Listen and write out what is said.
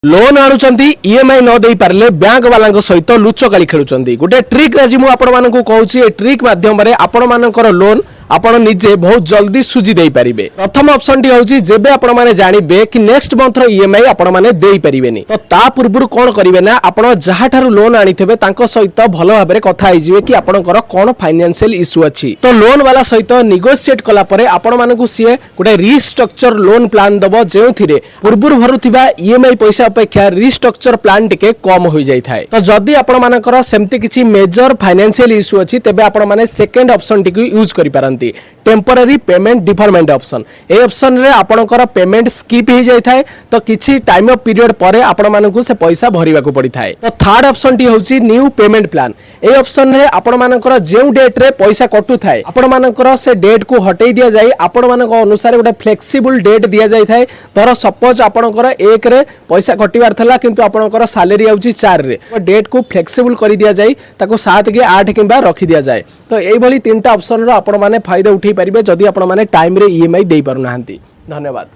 Loan आणुचंती EMI न दे Parle bank वाला सहित लुचकाली खेलुचंती। गोटे ट्रिक आज मु आपण मानकु कहूची, ए ट्रिक माध्यम रे आपण मानकर लोन आपण निजे बहुत जल्दी सुझी दे पारिबे। प्रथम ऑप्शन टी होची जेबे आपण माने जानिबे कि नेक्स्ट मंथ रो ईएमआई आपण माने देई परिबेनी, तो ता पूर्वरु कोन करिवे ना आपण जहा थारु लोन आनिथिबे तांको सहित भलो भाबरे कथा आइजिवे कि आपणकर कोन फाइनेंशियल इशू अछि। तो लोन वाला सहित नेगोशिएट कला परे आपण मानकु सिए गोटे रिस्ट्रक्चर लोन प्लान दबो, जेउथिरे पूर्वरु भरुथिबा ईएमआई पैसा अपेक्षा रिस्ट्रक्चर प्लान टिके कम हो जाई थाए। तो जदी आपण मानकर सेमति किछि मेजर फाइनेंशियल इशू अछि तेबे आपण माने सेकंड ऑप्शन टिकु यूज करि पारंती, टेम्पररी पेमेंट डिफरमेंट ऑप्शन। ए ऑप्शन रे आपणकर पेमेंट स्किप हो जाई थाए, तो किछि टाइम ऑफ पीरियड परे आपण मानकु से पैसा भरिबा को पड़ी थाए। तो थर्ड ऑप्शन टी होछि न्यू पेमेंट प्लान। ए ऑप्शन रे आपण मानकर जेउ डेट रे पैसा कटु थाए आपण मानकर से डेट को हटेई दिया जाय, आपण मानक अनुसार गोटे फ्लेक्सिबल डेट दिया जाय थाए। तर सपोज आपणकर 1 रे पैसा कटिवार थला किंतु आपणकर सैलरी आउछि 4 रे, तो डेट को फ्लेक्सिबल करि दिया जाय, ताको 7 के 8 किंबा रखि दिया जाय। तो एई भली तीनटा ऑप्शन रो आपण माने फायदा उठै परिबे जदि आपण माने टाइम रे ईएमआई देई पारु नाहंती। धन्यवाद।